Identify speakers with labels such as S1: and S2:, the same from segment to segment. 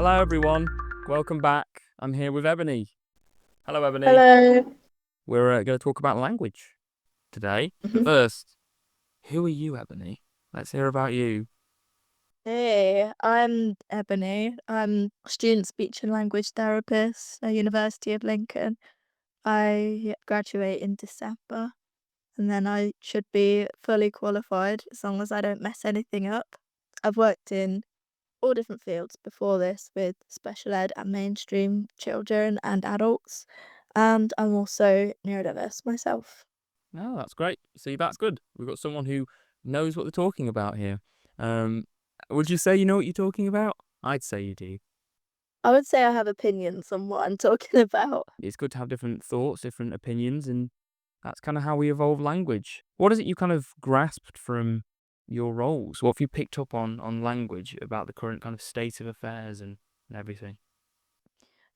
S1: Hello everyone, welcome back. I'm here with Ebony. Hello Ebony.
S2: Hello.
S1: We're going to talk about language today. But
S2: Mhm.
S1: first, who are you, Ebony? Let's hear about you.
S2: Hey, I'm Ebony. I'm a student speech and language therapist at University of Lincoln. I graduate in December, and then I should be fully qualified as long as I don't mess anything up. I've worked in all different fields before this with special ed and mainstream children and adults, and I'm also neurodiverse myself.
S1: Oh, that's great. See, that's good. We've got someone who knows what they're talking about here. Um, would you say you know what you're talking about? I'd say you do.
S2: I would say I have opinions on what I'm talking about.
S1: It's good to have different thoughts, different opinions, and that's kind of how we evolve language. What is it you kind of grasped from your roles? What have you picked up on language about the current kind of state of affairs and everything?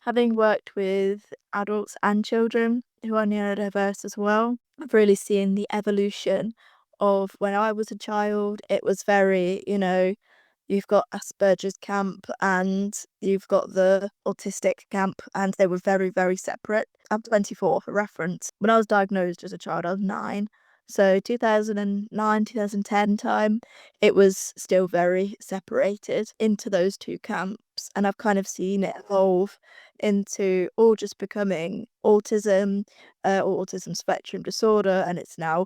S2: Having worked with adults and children who are neurodiverse as well, I've really seen the evolution of when I was a child. It was very, you've got Asperger's camp and you've got the autistic camp, and they were very, very separate. I'm 24 for reference. When I was diagnosed as a child, I was 9. So 2009, 2010 time, it was still very separated into those two camps. And I've kind of seen it evolve into all just becoming autism or autism spectrum disorder, and it's now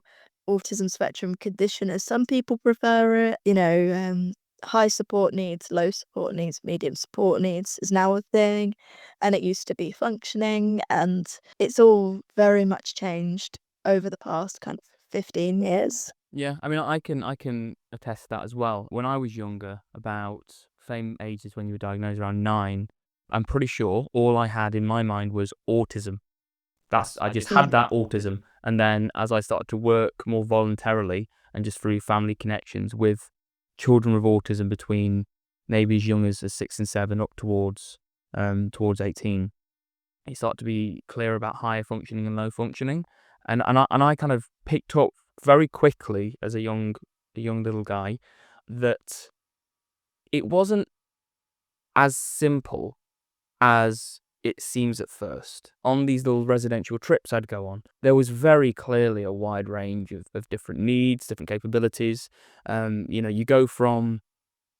S2: autism spectrum condition as some people prefer it. High support needs, low support needs, medium support needs is now a thing, and it used to be functioning, and it's all very much changed over the past kind of 15 years.
S1: Yeah, I mean, I can attest to that as well. When I was younger, about same age as when you were diagnosed, around 9, I'm pretty sure all I had in my mind was autism. I just
S2: Yeah.
S1: had that autism, and then as I started to work more voluntarily and just through family connections with children with autism between maybe as young as 6 and 7 up towards 18, it started to be clear about higher functioning and low functioning, and I kind of picked up very quickly as a young little guy that it wasn't as simple as it seems at first. On these little residential trips I'd go on, there was very clearly a wide range of different needs, different capabilities. You go from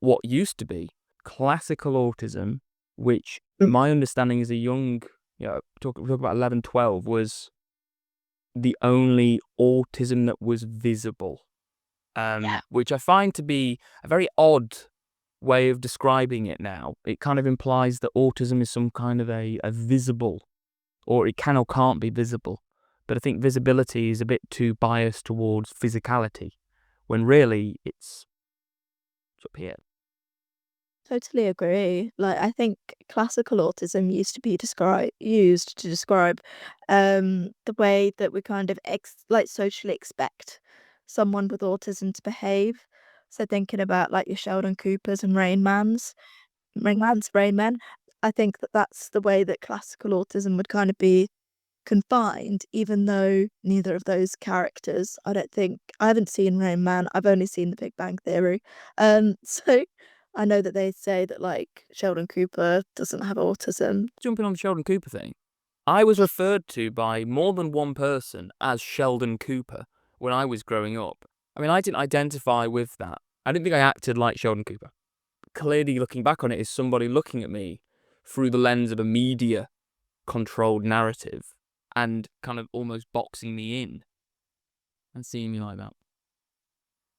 S1: what used to be classical autism, which my understanding as a young, we talk about 11, 12, was the only autism that was visible,
S2: Yeah.
S1: which I find to be a very odd way of describing it now. It kind of implies that autism is some kind of a visible, or it can or can't be visible. But I think visibility is a bit too biased towards physicality, when really it's up here.
S2: Totally agree. Like, I think classical autism used to be used to describe the way that we kind of socially expect someone with autism to behave. So thinking about like your Sheldon Coopers and Rain Men, I think that that's the way that classical autism would kind of be confined, even though neither of those characters, I haven't seen Rain Man, I've only seen The Big Bang Theory. So I know that they say that like Sheldon Cooper doesn't have autism.
S1: Jumping on the Sheldon Cooper thing, I was referred to by more than one person as Sheldon Cooper when I was growing up. I mean, I didn't identify with that. I didn't think I acted like Sheldon Cooper. Clearly, looking back on it, is somebody looking at me through the lens of a media controlled narrative and kind of almost boxing me in and seeing me like that.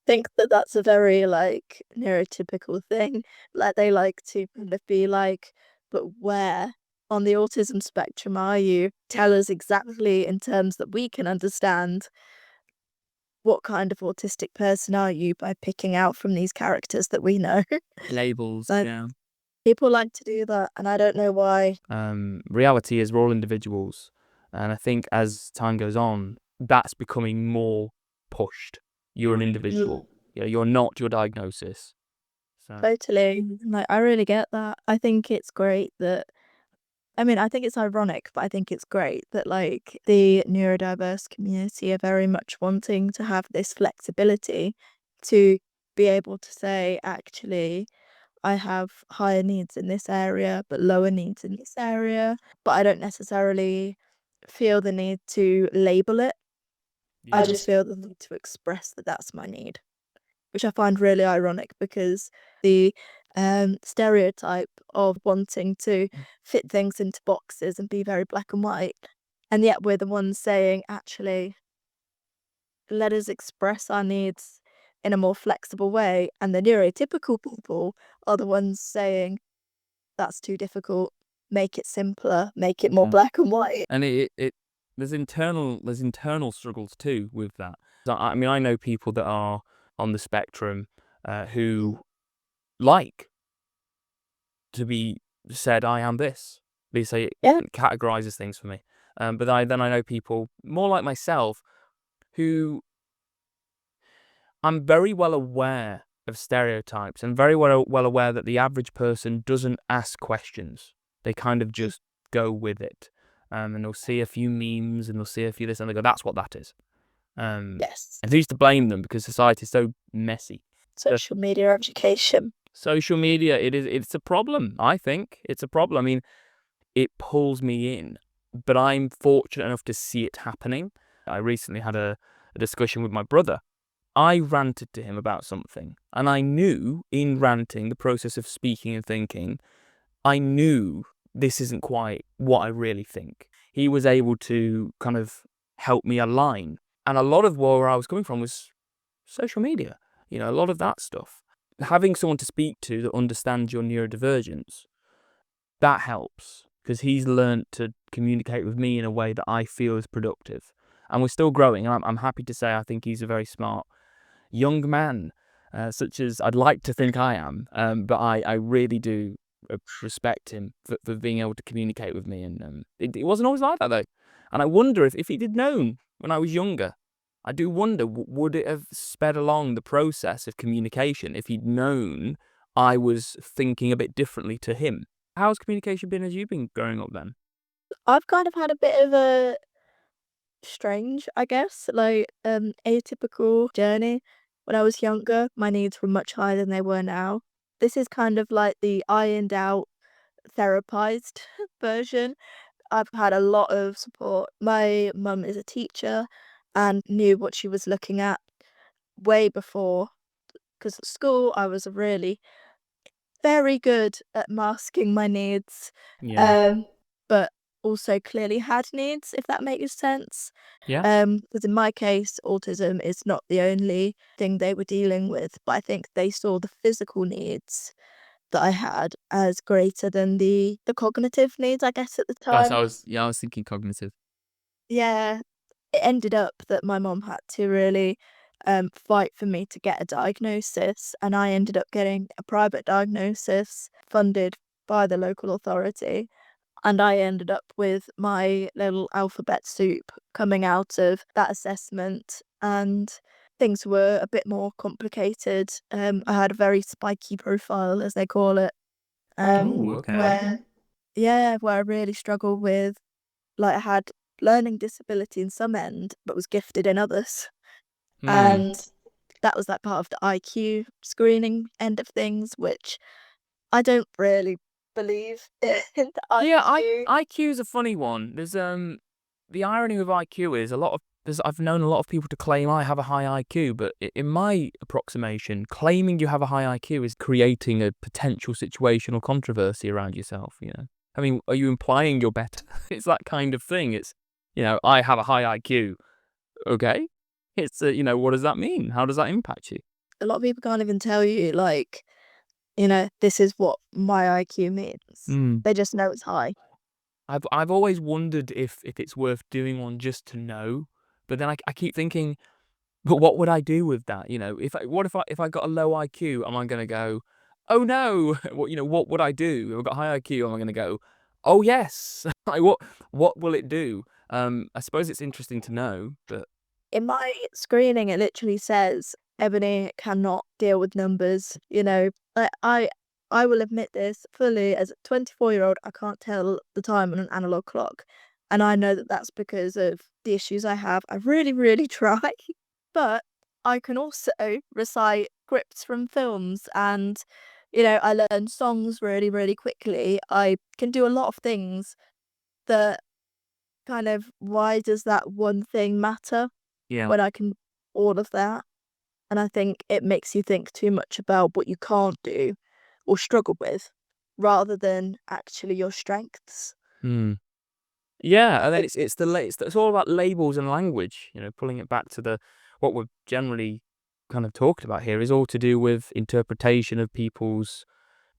S2: Think that that's a very like neurotypical thing. Like they like to kind of be like, but where on the autism spectrum are you? Tell us exactly in terms that we can understand what kind of autistic person are you by picking out from these characters that we know.
S1: Labels,
S2: Like
S1: yeah.
S2: people like to do that, and I don't know why.
S1: Reality is we're all individuals, and I think as time goes on, that's becoming more pushed. You're an individual. You're not your diagnosis. So
S2: Totally. Like I really get that. I think it's great that I think it's ironic, but I think it's great that like the neurodiverse community are very much wanting to have this flexibility to be able to say, actually, I have higher needs in this area, but lower needs in this area. But I don't necessarily feel the need to label it. I just feel the need to express that that's my need, which I find really ironic because the stereotype of wanting to fit things into boxes and be very black and white, and yet we're the ones saying, actually, let us express our needs in a more flexible way. And the neurotypical people are the ones saying, that's too difficult, make it simpler, make it more black and white.
S1: And there's internal struggles too with that. I mean, I know people that are on the spectrum who like to be said, I am this. They say it categorizes things for me. But then I know people more like myself who I'm very well aware of stereotypes and very well aware that the average person doesn't ask questions. They kind of just go with it. And they'll see a few memes and they'll see a few this and they go, that's what that is.
S2: Yes.
S1: And who's to blame them because society is so messy.
S2: Social media education.
S1: Social media, it's a problem, I think. It's a problem. I mean, it pulls me in, but I'm fortunate enough to see it happening. I recently had a discussion with my brother. I ranted to him about something, and I knew in ranting, the process of speaking and thinking, I knew this isn't quite what I really think. He was able to kind of help me align. And a lot of where I was coming from was social media, a lot of that stuff. Having someone to speak to that understands your neurodivergence, that helps because he's learned to communicate with me in a way that I feel is productive. And we're still growing. I'm happy to say I think he's a very smart young man, such as I'd like to think I am. But I really do respect him for being able to communicate with me. And it wasn't always like that, though. And I wonder if he'd known when I was younger, I do wonder, would it have sped along the process of communication if he'd known I was thinking a bit differently to him? How's communication been as you've been growing up then?
S2: I've kind of had a bit of a strange, I guess, atypical journey. When I was younger, my needs were much higher than they were now. This is kind of like the ironed out, therapized version. I've had a lot of support. My mum is a teacher and knew what she was looking at way before, because at school I was really very good at masking my needs, but also clearly had needs, if that makes sense.
S1: Yeah.
S2: Because in my case, autism is not the only thing they were dealing with, but I think they saw the physical needs that I had as greater than the cognitive needs, I guess, at the time.
S1: I was thinking cognitive.
S2: Yeah, it ended up that my mom had to really fight for me to get a diagnosis, and I ended up getting a private diagnosis funded by the local authority. And I ended up with my little alphabet soup coming out of that assessment, and things were a bit more complicated. I had a very spiky profile, as they call it,
S1: Okay.
S2: where I really struggled with, I had learning disability in some end, but was gifted in others. And that was that part of the IQ screening end of things, which I don't really believe in the IQ.
S1: Yeah, IQ is a funny one. There's the irony with IQ is I've known a lot of people to claim I have a high IQ, but in my approximation, claiming you have a high IQ is creating a potential situational controversy around yourself. I mean, are you implying you're better? It's that kind of thing. It's I have a high IQ. Okay, it's what does that mean? How does that impact you?
S2: A lot of people can't even tell you, this is what my IQ means. They just know it's high.
S1: I've always wondered if it's worth doing one just to know, but then I keep thinking, but what would I do with that? If I got a low IQ, am I going to go, oh no? What would I do? If I got high IQ, am I going to go, oh yes? What will it do? I suppose it's interesting to know, but
S2: In my screening, it literally says Ebony cannot deal with numbers. I will admit this fully. As a 24-year-old, I can't tell the time on an analog clock, and I know that that's because of the issues I have. I really, really try, but I can also recite scripts from films and I learn songs really, really quickly. I can do a lot of things that kind of, why does that one thing matter
S1: Yeah.
S2: when I can do all of that? And I think it makes you think too much about what you can't do or struggle with rather than actually your strengths.
S1: Hmm. Yeah, and then it's all about labels and language. Pulling it back to the what we're generally kind of talked about here is all to do with interpretation of people's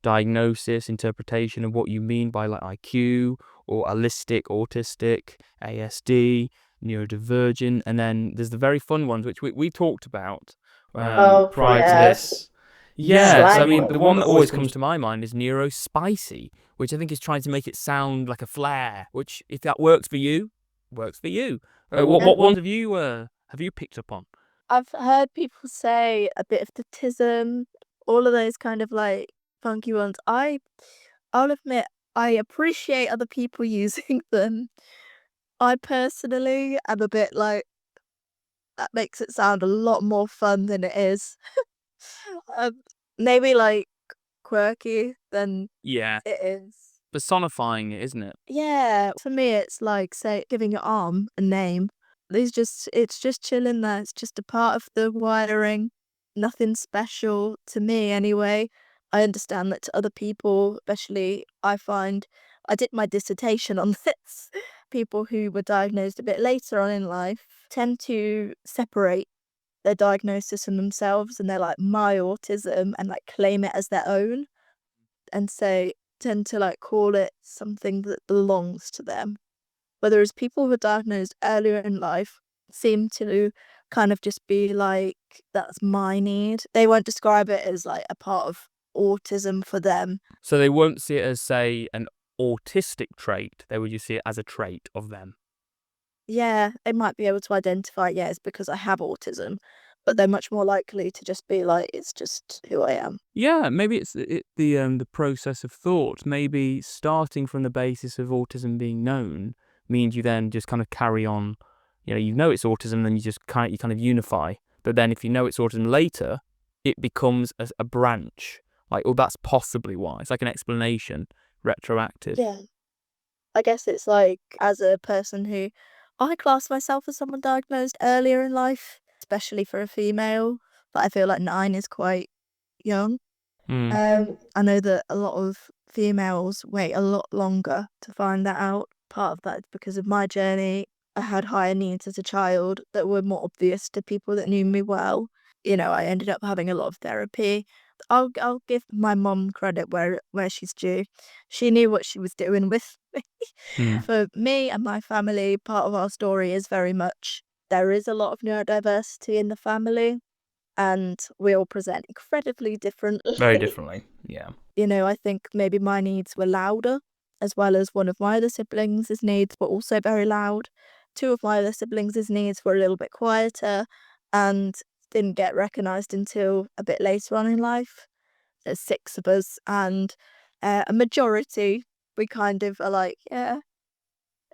S1: diagnosis, interpretation of what you mean by like IQ or allistic, autistic, ASD, neurodivergent, and then there's the very fun ones which we talked about
S2: Oh,
S1: prior to
S2: yeah.
S1: this. Yeah, so I
S2: Slang
S1: mean, the
S2: one.
S1: one that always comes to my mind is neurospicy, which I think is trying to make it sound like a flair. Which, if that works for you, works for you. What ones have you picked up on?
S2: I've heard people say a bit of autism, all of those kind of like funky ones. I'll admit I appreciate other people using them. I personally am a bit like, that makes it sound a lot more fun than it is. Um, maybe like quirky than
S1: Yeah,
S2: it is.
S1: personifying it, isn't it?
S2: Yeah, for me it's like, say, giving your arm a name. It's just chilling there. It's just a part of the wiring. Nothing special to me anyway. I understand that to other people, especially I find I did my dissertation on this. People who were diagnosed a bit later on in life tend to separate their diagnosis from themselves, and they're like, my autism, and like claim it as their own, and say, tend to like call it something that belongs to them. Whereas people who are diagnosed earlier in life seem to kind of just be like, that's my need. They won't describe it as like a part of autism for them.
S1: So they won't see it as, say, an autistic trait. They would just see it as a trait of them.
S2: Yeah, they might be able to identify, yeah, it's because I have autism, but they're much more likely to just be like, it's just who I am.
S1: Yeah, maybe it's the process of thought. Maybe starting from the basis of autism being known means you then just kind of carry on. It's autism, then you kind of unify. But then if you know it's autism later, it becomes a branch. Like, oh, that's possibly why. It's like an explanation, retroactive.
S2: Yeah. I guess it's like, as a person who, I class myself as someone diagnosed earlier in life, especially for a female, but I feel like 9 is quite young.
S1: Mm.
S2: I know that a lot of females wait a lot longer to find that out. Part of that is because of my journey. I had higher needs as a child that were more obvious to people that knew me well. I ended up having a lot of therapy. I'll give my mum credit where she's due. She knew what she was doing with me.
S1: Mm.
S2: For me and my family, part of our story is very much, there is a lot of neurodiversity in the family, and we all present incredibly
S1: Very
S2: differently.
S1: differently. Yeah.
S2: I think maybe my needs were louder, as well as one of my other siblings' needs were also very loud. Two of my other siblings' needs were a little bit quieter and didn't get recognised until a bit later on in life. There's 6 of us, and a majority, we kind of are like, yeah,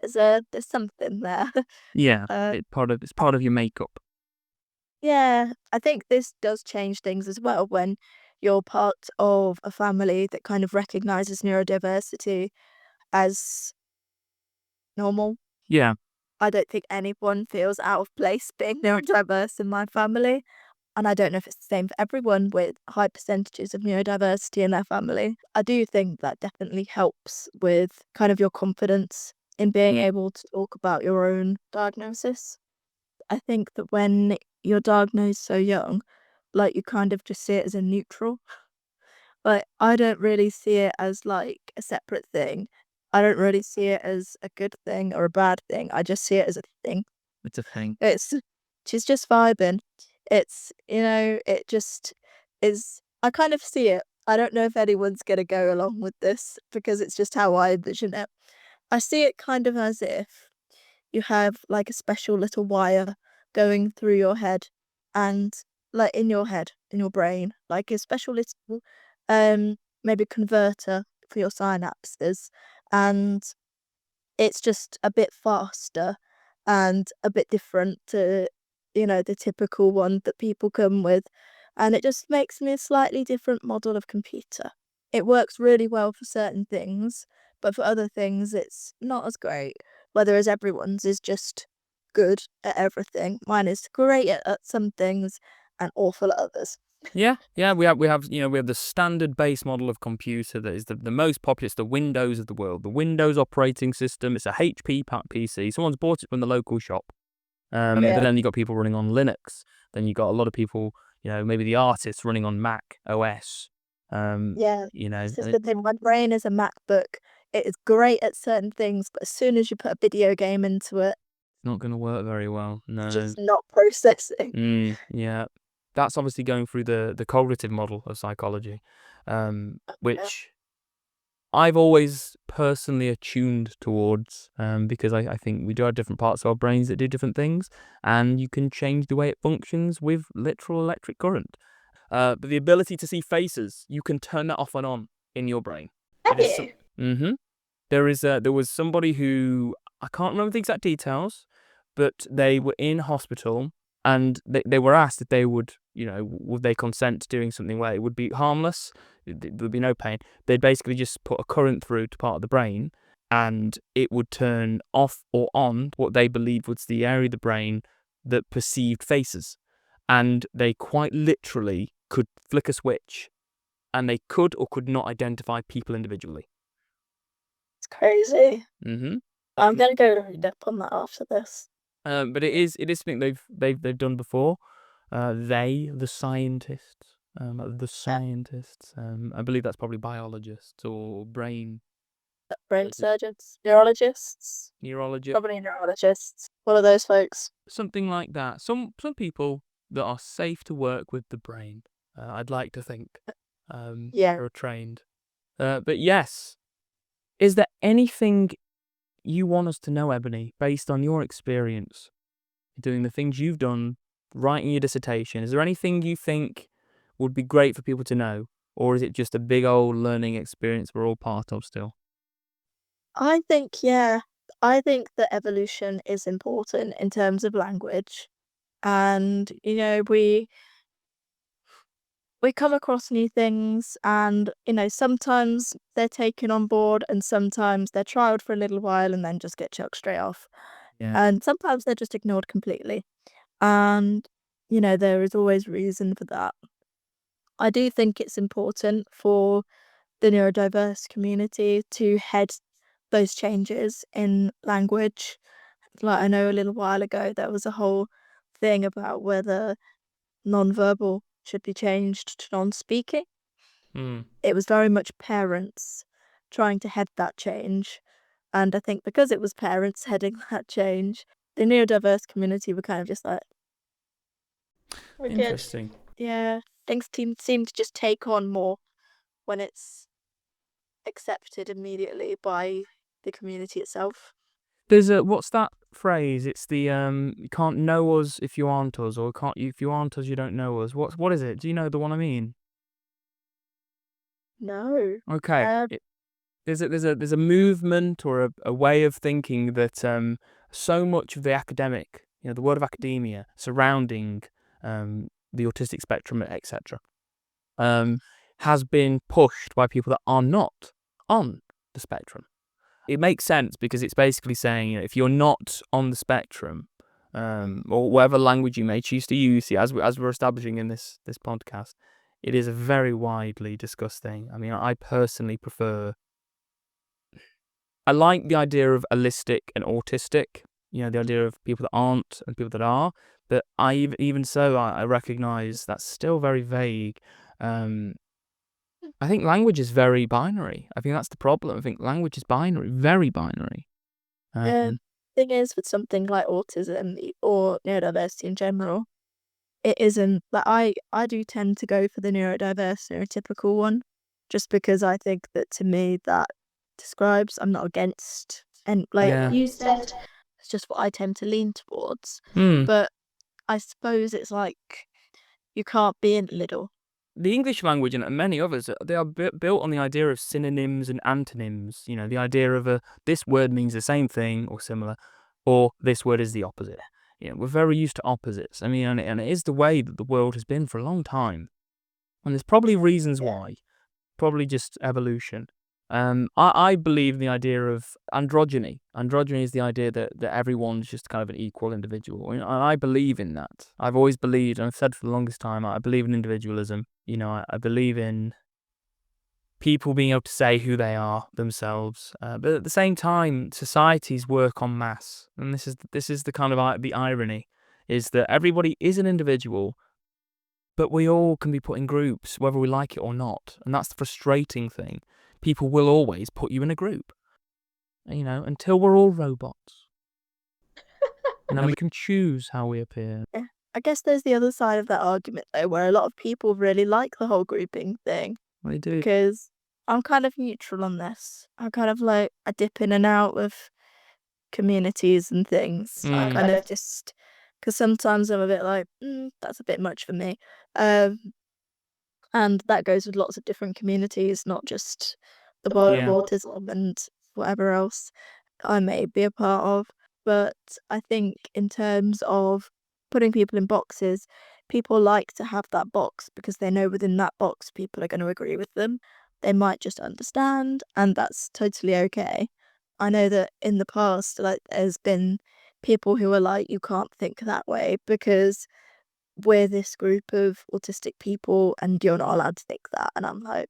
S2: there's something there.
S1: Yeah.
S2: Uh,
S1: It's part of your makeup.
S2: yeah, I think this does change things as well when you're part of a family that kind of recognises neurodiversity as normal.
S1: Yeah.
S2: I don't think anyone feels out of place being neurodiverse in my family. And I don't know if it's the same for everyone with high percentages of neurodiversity in their family. I do think that definitely helps with kind of your confidence in being able to talk about your own diagnosis. I think that when you're diagnosed so young, like, you kind of just see it as a neutral. Like, I don't really see it as, like, a separate thing. I don't really see it as a good thing or a bad thing. I just see it as a thing.
S1: It's a thing.
S2: It's she's just vibing. It just is. I kind of see it. I don't know if anyone's gonna go along with this because it's just how I envision it. I see it kind of as if you have like a special little wire going through your head, and like in your head, in your brain, like a special little maybe converter for your synapses, and it's just a bit faster and a bit different to, the typical one that people come with. and it just makes me a slightly different model of computer. It works really well for certain things, but for other things it's not as great. Whereas everyone's is just good at everything. Mine is great at some things and awful at others.
S1: Yeah, we have the standard base model of computer that is the most popular. It's the Windows of the world, the Windows operating system. It's a HP PC. Someone's bought it from the local shop. But
S2: Yeah.
S1: then you got people running on Linux. Then you got a lot of people, maybe the artists running on Mac OS.
S2: Yeah,
S1: You know,
S2: this is
S1: and
S2: the
S1: it's
S2: thing. My brain is a MacBook. It is great at certain things, but as soon as you put a video game into it,
S1: not going to work very well.
S2: it's
S1: No.
S2: just not processing.
S1: Yeah, that's obviously going through the cognitive model of psychology,
S2: Yeah.
S1: which I've always personally attuned towards, because I think we do have different parts of our brains that do different things, and you can change the way it functions with literal electric current. But the ability to see faces, you can turn that off and on in your brain. It is some.
S2: Hey.
S1: There was somebody who, I can't remember the exact details, but they were in hospital and they were asked if they would they consent to doing something where it would be harmless, there would be no pain. They'd basically just put a current through to part of the brain and it would turn off or on what they believed was the area of the brain that perceived faces. And they quite literally could flick a switch and they could or could not identify people individually.
S2: It's crazy.
S1: Mm-hmm.
S2: I'm gonna go read up on that after this.
S1: But it is something they've done before. The scientists, I believe that's probably biologists or brain
S2: Brain surgeons, neurologists,
S1: neurologists,
S2: probably neurologists. One of those folks.
S1: something like that. Some people that are safe to work with the brain. I'd like to think.
S2: Yeah.
S1: Are trained. But yes, is there anything you want us to know, Ebony, based on your experience doing the things you've done, writing your dissertation? Is there anything you think would be great for people to know? Or is it just a big old learning experience we're all part of still?
S2: I think, yeah, I think that evolution is important in terms of language. And, we come across new things and, sometimes they're taken on board and sometimes they're trialed for a little while and then just get chucked straight off.
S1: Yeah.
S2: And sometimes they're just ignored completely. And, there is always reason for that. I do think it's important for the neurodiverse community to head those changes in language. Like, I know a little while ago there was a whole thing about whether non-verbal should be changed to non-speaking.
S1: Mm.
S2: It was very much parents trying to head that change. And I think because it was parents heading that change, the neurodiverse community were kind of just like, we're good.
S1: Interesting.
S2: Yeah, things seem to just take on more when it's accepted immediately by the community itself.
S1: There's what's that phrase? It's the you can't know us if you aren't us, or can't if you aren't us you don't know us. What is it? Do you know the one I mean?
S2: No.
S1: Okay. There's a movement or a way of thinking that so much of the academic, the world of academia surrounding the autistic spectrum, etc., has been pushed by people that are not on the spectrum. It makes sense because it's basically saying, if you're not on the spectrum, or whatever language you may choose to use, as we're establishing in this podcast, it is a very widely discussed thing. I mean, I personally prefer. I like the idea of allistic and autistic, the idea of people that aren't and people that are, but even so, I recognise that's still very vague. I think language is very binary. I think that's the problem. I think language is binary, very binary.
S2: Thing is, with something like autism or neurodiversity in general, it isn't like I do tend to go for the neurodiverse, neurotypical one, just because I think that to me that describes I'm not against, and like
S1: Yeah.
S2: you said, it's just what I tend to lean towards.
S1: Hmm.
S2: But I suppose it's like you can't be in the middle.
S1: The English language and many others, they are built on the idea of synonyms and antonyms. The idea of this word means the same thing or similar, or this word is the opposite. we're very used to opposites. I mean, and it is the way that the world has been for a long time. And there's probably reasons why. Probably just evolution. I believe in the idea of androgyny. Androgyny is the idea that everyone's just kind of an equal individual. And I believe in that. I've always believed, and I've said for the longest time, I believe in individualism. I believe in people being able to say who they are themselves. But at the same time, societies work en masse. And this is the kind of the irony, is that everybody is an individual, but we all can be put in groups, whether we like it or not. And that's the frustrating thing. People will always put you in a group, until we're all robots. And then we can choose how we appear.
S2: Yeah. I guess there's the other side of that argument, though, where a lot of people really like the whole grouping thing.
S1: They do.
S2: Because I'm kind of neutral on this. I kind of I dip in and out of communities and things. I kind of just, because sometimes I'm a bit that's a bit much for me. And that goes with lots of different communities, not just the world of autism and whatever else I may be a part of. But I think in terms of putting people in boxes, people like to have that box because they know within that box people are going to agree with them. They might just understand, and that's totally okay. I know that in the past, there's been people who are like, you can't think that way because we're this group of autistic people and you're not allowed to think that. And I'm like,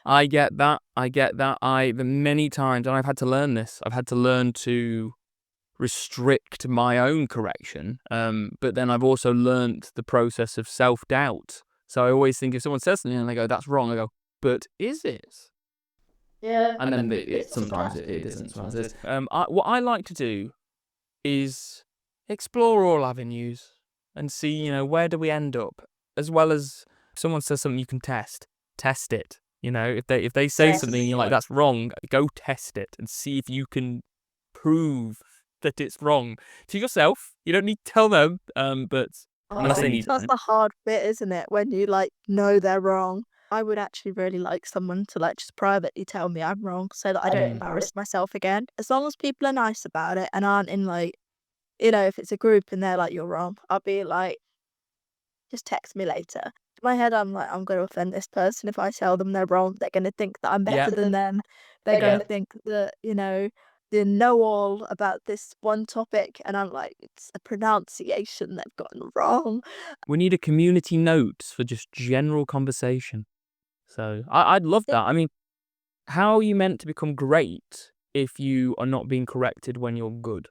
S1: I get that. Many times, and I've had to learn this. I've had to learn to restrict my own correction. But then I've also learnt the process of self-doubt. So I always think if someone says something and they go, that's wrong, I go, but is it?
S2: yeah.
S1: And then sometimes it isn't. Sometimes it is. What I like to do is explore all avenues and see, where do we end up? As well as if someone says something you can test it. If they say something and you're like, that's wrong, go test it and see if you can prove that it's wrong to yourself. You don't need to tell them, but unless they need
S2: That's the hard bit, isn't it? When you know they're wrong. I would actually really like someone to just privately tell me I'm wrong so that I don't embarrass myself again. As long as people are nice about it and aren't in if it's a group and they're like, you're wrong, I'll be like, just text me later. In my head, I'm like, I'm going to offend this person if I tell them they're wrong. They're going to think that I'm better than them. They're going to think that, they know all about this one topic. And I'm like, it's a pronunciation they've gotten wrong.
S1: We need a community notes for just general conversation. So I'd love that. I mean, how are you meant to become great if you are not being corrected when you're good?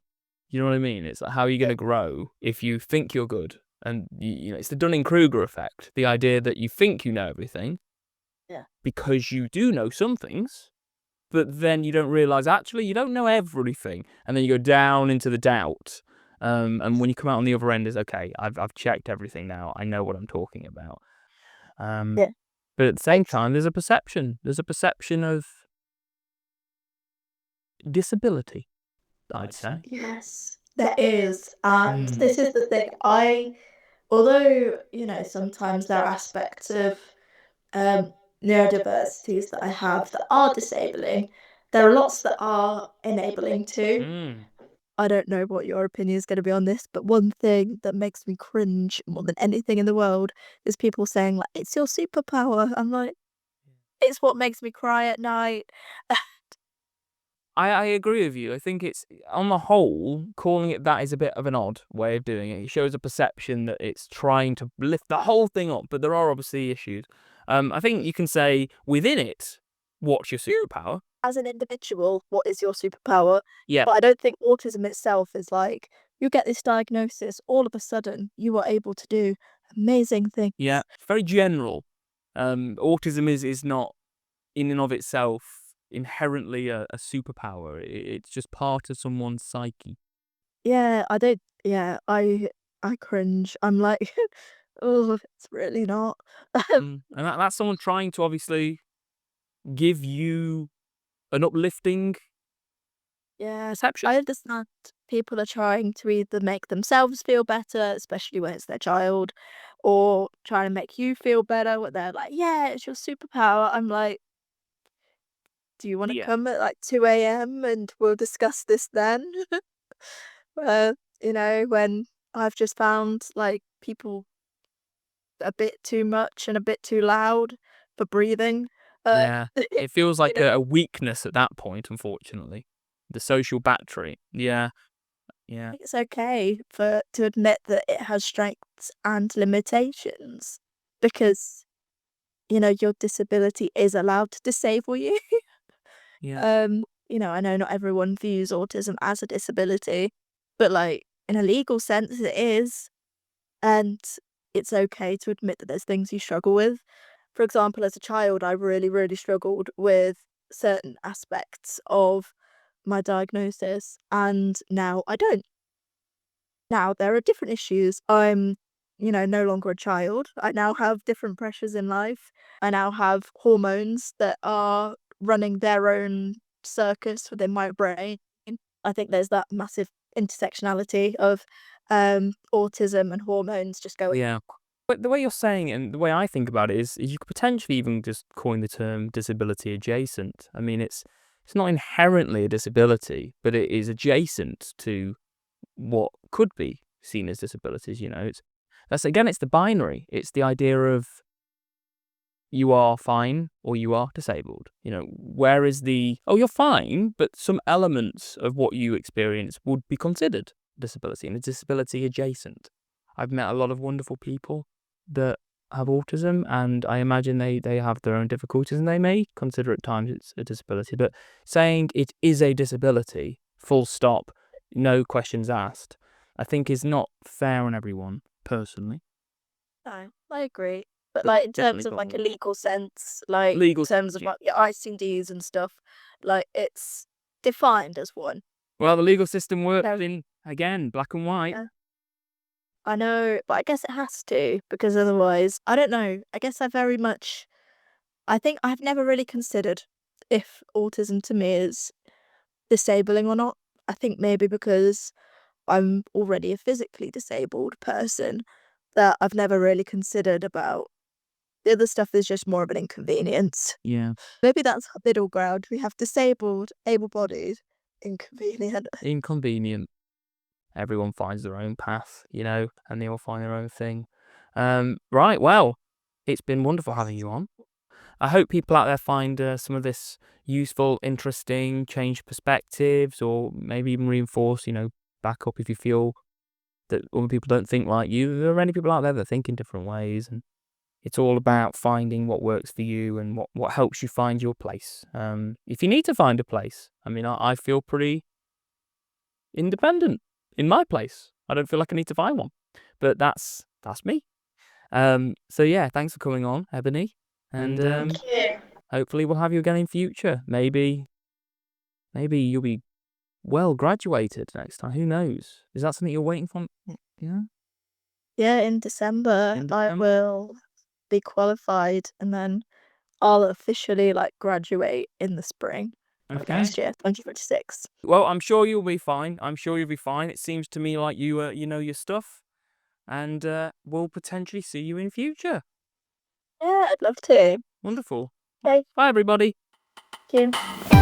S1: You know what I mean? It's like, how are you going to grow if you think you're good? And, it's the Dunning-Kruger effect. The idea that you think you know everything because you do know some things, but then you don't realise, actually, you don't know everything. And then you go down into the doubt. And when you come out on the other end, is okay, I've checked everything now. I know what I'm talking about. But at the same time, there's a perception. There's a perception of disability, I'd say.
S2: Yes, there is. And this is the thing. Although, sometimes there are aspects of neurodiversities that I have that are disabling, there are lots that are enabling too. I don't know what your opinion is going to be on this, but one thing that makes me cringe more than anything in the world is people saying, it's your superpower. I'm like, it's what makes me cry at night.
S1: I agree with you. I think it's, on the whole, calling it that is a bit of an odd way of doing it. It shows a perception that it's trying to lift the whole thing up, but there are obviously issues. I think you can say within it, what's your superpower?
S2: As an individual, what is your superpower?
S1: Yeah.
S2: But I don't think autism itself is you get this diagnosis, all of a sudden you are able to do amazing things.
S1: Yeah, it's very general. Autism is not, in and of itself, inherently a superpower. It's just part of someone's psyche.
S2: Yeah, I cringe. I'm like, oh, it's really not.
S1: And that's someone trying to obviously give you an uplifting perception.
S2: I understand people are trying to either make themselves feel better, especially when it's their child, or trying to make you feel better when they're like, yeah, it's your superpower. I'm like, do you want to come at 2 a.m. and we'll discuss this then? you know, when I've just found, like, people a bit too much and a bit too loud for breathing.
S1: Yeah. It feels
S2: You
S1: like
S2: know,
S1: a weakness at that point, unfortunately. The social battery. Yeah. Yeah.
S2: it's okay to admit that it has strengths and limitations because, you know, your disability is allowed to disable you.
S1: Yeah.
S2: You know, I know not everyone views autism as a disability, but, like, in a legal sense, it is, and it's okay to admit that there's things you struggle with. For example, as a child, I really, really struggled with certain aspects of my diagnosis, and now I don't. Now there are different issues. I'm, you know, no longer a child. I now have different pressures in life. I now have hormones that are running their own circus within my brain. I think there's that massive intersectionality of autism and hormones just going.
S1: Yeah. But the way you're saying it and the way I think about it is you could potentially even just coin the term disability adjacent. I mean, it's not inherently a disability, but it is adjacent to what could be seen as disabilities. You know, it's the binary. It's the idea of you are fine or you are disabled. You know, where is you're fine, but some elements of what you experience would be considered disability and a disability adjacent. I've met a lot of wonderful people that have autism, and I imagine they have their own difficulties and they may consider at times it's a disability. But saying it is a disability, full stop, no questions asked, I think is not fair on everyone, personally.
S2: No, I agree. But,
S1: But
S2: like, in
S1: definitely
S2: terms of,
S1: got
S2: like, a legal sense, like,
S1: legal.
S2: in terms of, like, your ICDs and stuff, like, it's defined as one.
S1: Well, the legal system works
S2: No,
S1: in, again, black and white.
S2: yeah, I know, but I guess it has to because otherwise I don't know, I guess I think I've never really considered if autism to me is disabling or not. I think maybe because I'm already a physically disabled person that I've never really considered about the other stuff is just more of an inconvenience.
S1: Yeah.
S2: Maybe that's our middle ground. We have disabled, able-bodied, inconvenient.
S1: Inconvenient. Everyone finds their own path, you know, and they all find their own thing. Right, well, it's been wonderful having you on. I hope people out there find some of this useful, interesting, change perspectives, or maybe even reinforce, you know, back up if you feel that other people don't think like you. There are many people out there that think in different ways, and it's all about finding what works for you and what helps you find your place. If you need to find a place, I mean, I feel pretty independent in my place. I don't feel like I need to find one, but that's me. So yeah, thanks for coming on, Ebony, and
S2: Thank you.
S1: hopefully we'll have you again in future. Maybe you'll be well graduated next time. Who knows? Is that something you're waiting for? Yeah,
S2: Yeah, in December,
S1: in
S2: I
S1: December.
S2: will be qualified and then I'll officially, like, graduate in the spring of
S1: Okay.
S2: next year, 2026.
S1: Well, I'm sure you'll be fine. I'm sure you'll be fine. It seems to me like you know your stuff, and we'll potentially see you in future.
S2: Yeah, I'd love to.
S1: Wonderful.
S2: Okay,
S1: Bye, everybody.
S2: thank you.